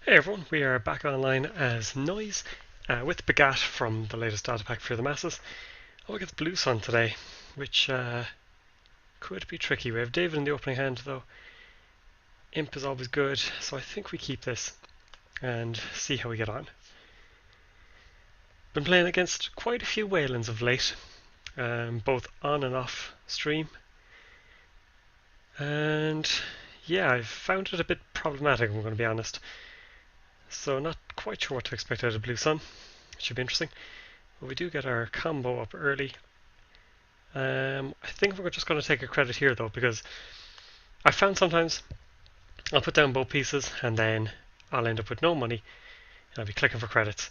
Hey everyone, we are back online as Noise with Bhagat from the latest data pack for the masses. Oh, we get the Blue Sun today, which could be tricky. We have David in the opening hand though. Imp is always good, so I think we keep this and see how we get on. Been playing against quite a few Waylands of late, both on and off stream. And yeah, I've found it a bit problematic, I'm going to be honest. So not quite sure what to expect out of Blue Sun. It should be interesting. But we do get our combo up early. I think we're just going to take a credit here though, because I found sometimes I'll put down both pieces and then I'll end up with no money and I'll be clicking for credits.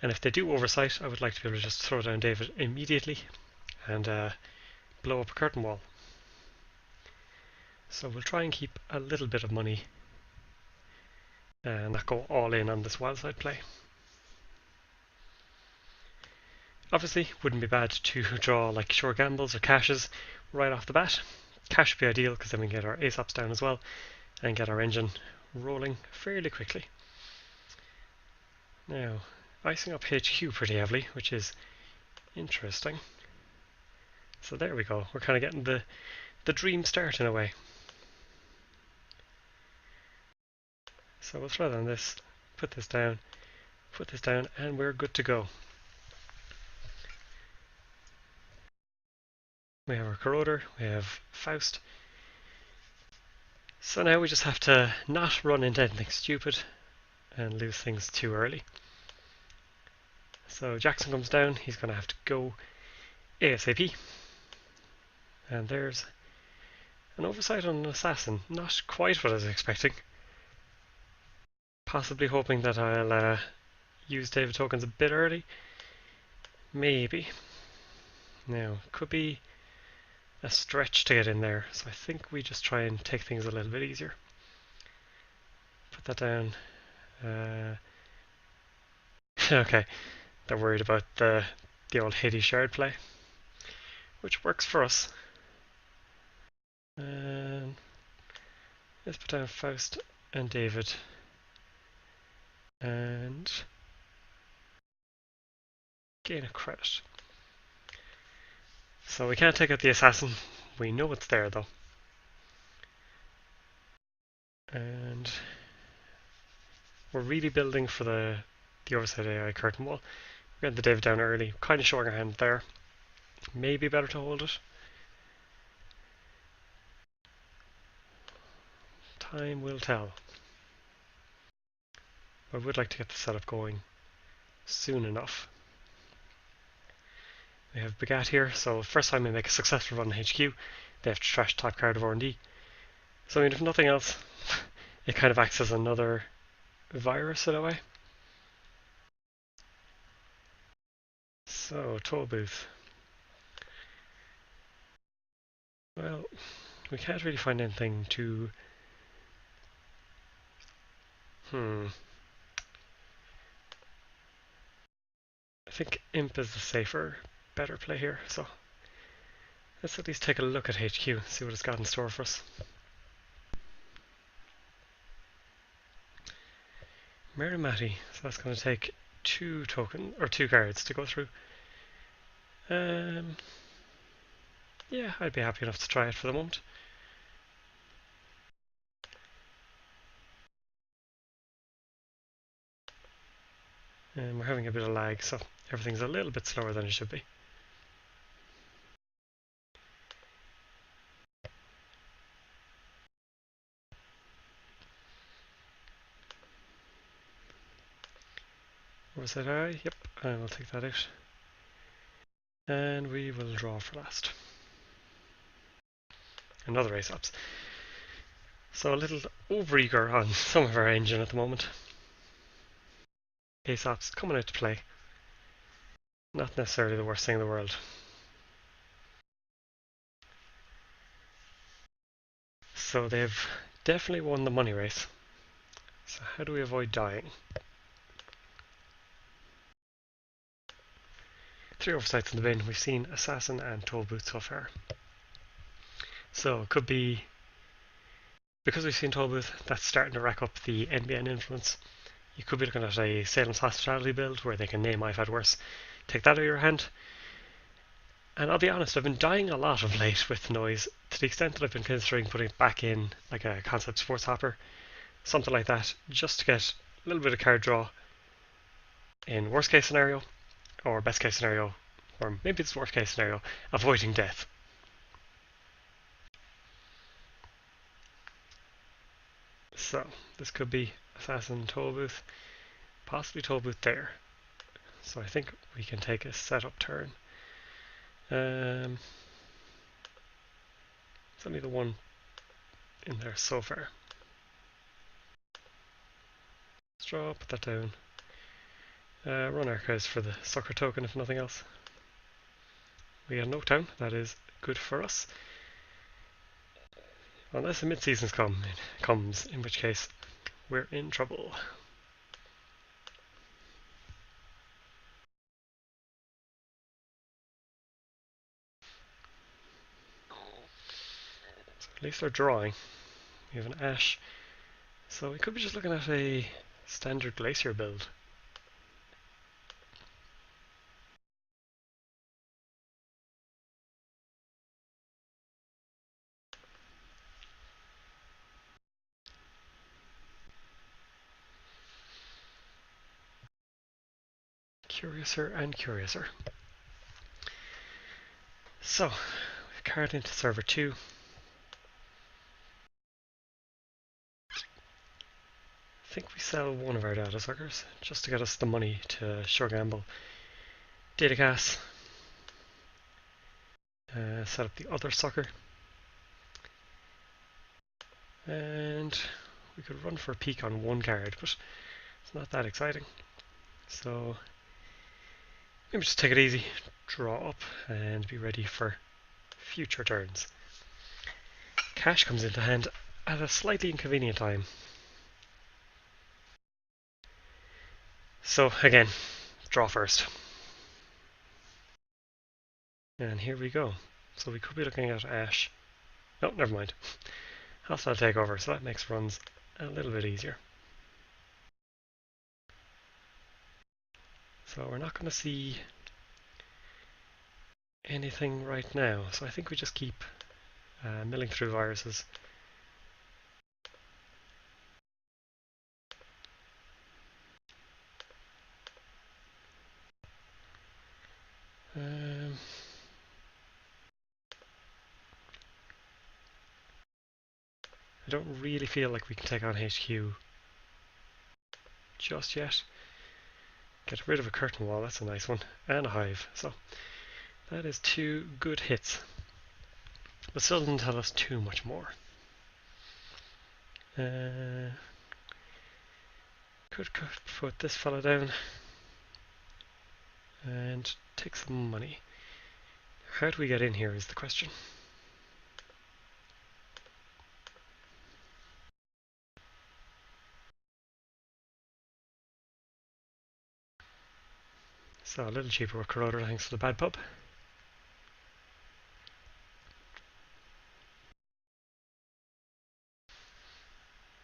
And if they do oversight, I would like to be able to just throw down David immediately and blow up a curtain wall. So we'll try and keep a little bit of money and not go all in on this wildside play. Obviously, wouldn't be bad to draw like short gambles or cashes right off the bat. Cash would be ideal because then we can get our ace-ups down as well and get our engine rolling fairly quickly. Now, icing up HQ pretty heavily, which is interesting. So there we go, we're kind of getting the dream start in a way. So we'll throw down this, put this down, and we're good to go. We have our Corroder, we have Faust. So now we just have to not run into anything stupid and lose things too early. So Jackson comes down, he's going to have to go ASAP. And there's an oversight on an assassin, not quite what I was expecting. Possibly hoping that I'll use David tokens a bit early. Maybe. Now, could be a stretch to get in there, so I think we just try and take things a little bit easier. Put that down. Okay, they're worried about the old Hades shard play, which works for us. And let's put down Faust and David. And gain a credit. So we can't take out the assassin. We know it's there though. And we're really building for the oversight AI curtain wall. We're getting the David down early, kind of showing our hand there. Maybe better to hold it. Time will tell. I would like to get the setup going soon enough. We have Bhagat here, so first time we make a successful run in HQ, they have to trash top card of R&D. So I mean, if nothing else, it kind of acts as another virus in a way. So, toll booth. Well, we can't really find anything to... I think Imp is the safer, better play here, so let's at least take a look at HQ, see what it's got in store for us. Mary Matty, so that's going to take two cards to go through. Yeah, I'd be happy enough to try it for the moment. And we're having a bit of lag, so everything's a little bit slower than it should be. Was that I? Yep, I will take that out. And we will draw for last. Another ace-ups. So a little over-eager on some of our engine at the moment. Ace-ups coming out to play. Not necessarily the worst thing in the world. So they've definitely won the money race. So how do we avoid dying? 3 oversights in the bin. We've seen Assassin and Toll Booth so far. So it could be, because we've seen Toll Booth, that's starting to rack up the NBN influence. You could be looking at a Salem's Hospitality build where they can name I've had worse. Take that out of your hand. And I'll be honest, I've been dying a lot of late with Noise, to the extent that I've been considering putting it back in like a Concept Sports Hopper, something like that, just to get a little bit of card draw in worst case scenario, or best case scenario, or maybe it's worst case scenario, avoiding death. So, this could be Assassin Toll Booth, possibly Toll Booth there. So I think we can take a setup turn. It's only the one in there so far. Let's draw, put that down. Run Archives for the sucker token if nothing else. We get a knockdown, that is good for us. Unless a mid-seasons comes, in which case we're in trouble. So at least they're drawing. We have an Ash. So we could be just looking at a standard Glacier build. Curiouser and curiouser. So, we've card into server 2. I think we sell one of our data suckers just to get us the money to Sure Gamble. Data gas. Set up the other sucker. And we could run for a peak on one card, but it's not that exciting. So maybe just take it easy, draw up, and be ready for future turns. Cash comes into hand at a slightly inconvenient time. So again, draw first. And here we go. So we could be looking at Ash. No, never mind. Hostile takeover, so that makes runs a little bit easier. So we're not going to see anything right now, so I think we just keep milling through viruses. I don't really feel like we can take on HQ just yet. Get rid of a curtain wall, that's a nice one, and a hive, so that is 2 good hits. But still doesn't tell us too much more. Could put this fella down and take some money. How do we get in here is the question. So a little cheaper with Corroder thanks to the bad pub.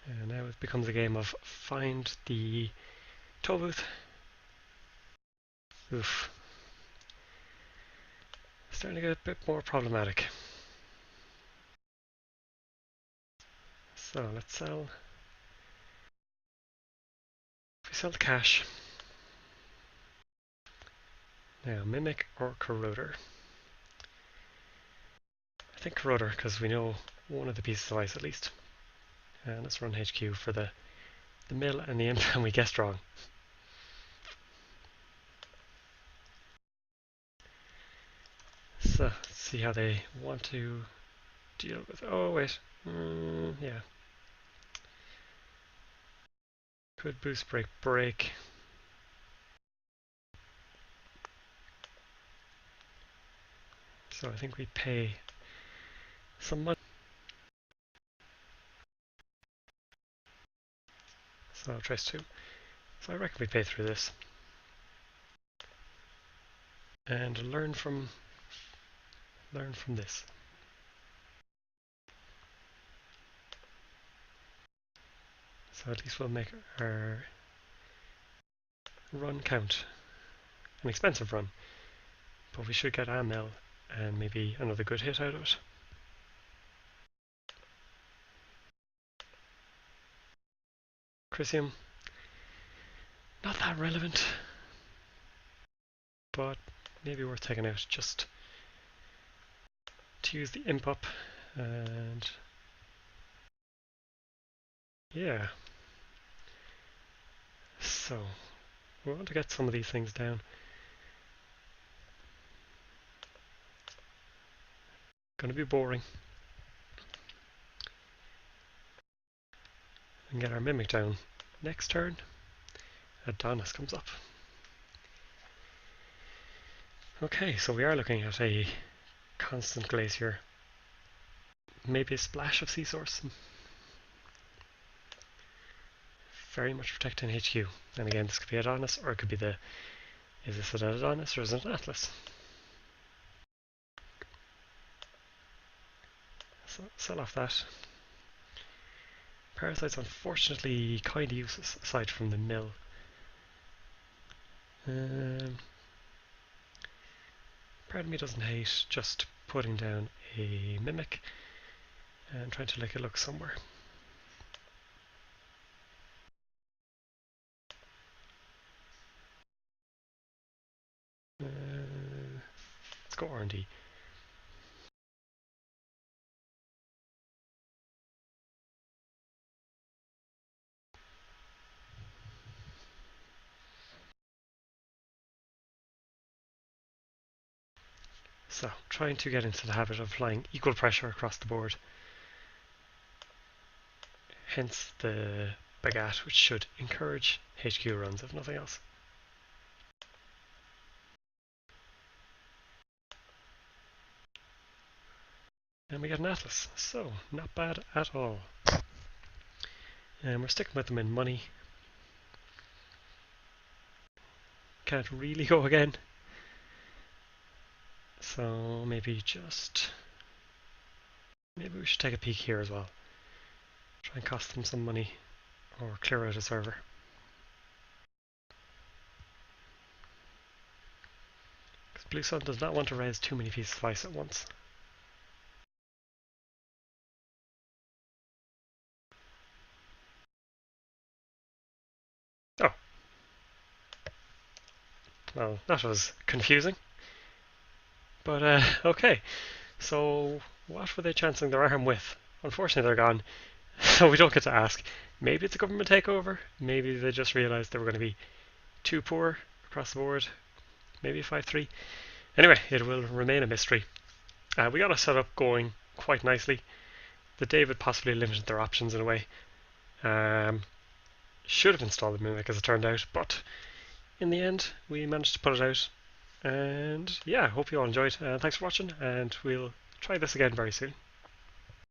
And now it becomes a game of find the toll booth. Oof. Starting to get a bit more problematic. So let's sell. If we sell the cash. Now Mimic or Corroder. I think Corroder because we know one of the pieces of ice at least. And let's run HQ for the mill and the imp and we guessed wrong. So let's see how they want to deal with. Oh wait, yeah. Could boost break. So I think we pay some money. So I'll trace 2. So I reckon we pay through this. And learn from this. So at least we'll make our run count. An expensive run, but we should get a mill and maybe another good hit out of it. Chrysium, not that relevant, but maybe worth taking out just to use the imp up. And yeah, so we want to get some of these things down. Going to be boring. And get our mimic down next turn. Adonis comes up. Okay, so we are looking at a constant glacier. Maybe a splash of sea source. Very much protecting HQ. And again, this could be Adonis, or it could be the... Is this an Adonis or is it an Atlas? So sell off that. Parasites, unfortunately, kind of useless aside from the mill. Part of me doesn't hate just putting down a mimic and trying to make it look somewhere. Let's go R&D. So, trying to get into the habit of applying equal pressure across the board. Hence the Bhagat, which should encourage HQ runs, if nothing else. And we get an Atlas, so not bad at all. And we're sticking with them in money. Can't really go again. So maybe we should take a peek here as well. Try and cost them some money or clear out a server. Because Blue Sun does not want to raise too many pieces of ice at once. Oh. Well, that was confusing. But okay. So what were they chancing their arm with? Unfortunately they're gone. So we don't get to ask. Maybe it's a government takeover. Maybe they just realised they were going to be too poor across the board. Maybe 5-3. Anyway, it will remain a mystery. We got a setup going quite nicely. The David possibly limited their options in a way. Should have installed the Mimic as it turned out, but in the end we managed to put it out. And yeah, hope you all enjoyed. Thanks for watching, and we'll try this again very soon.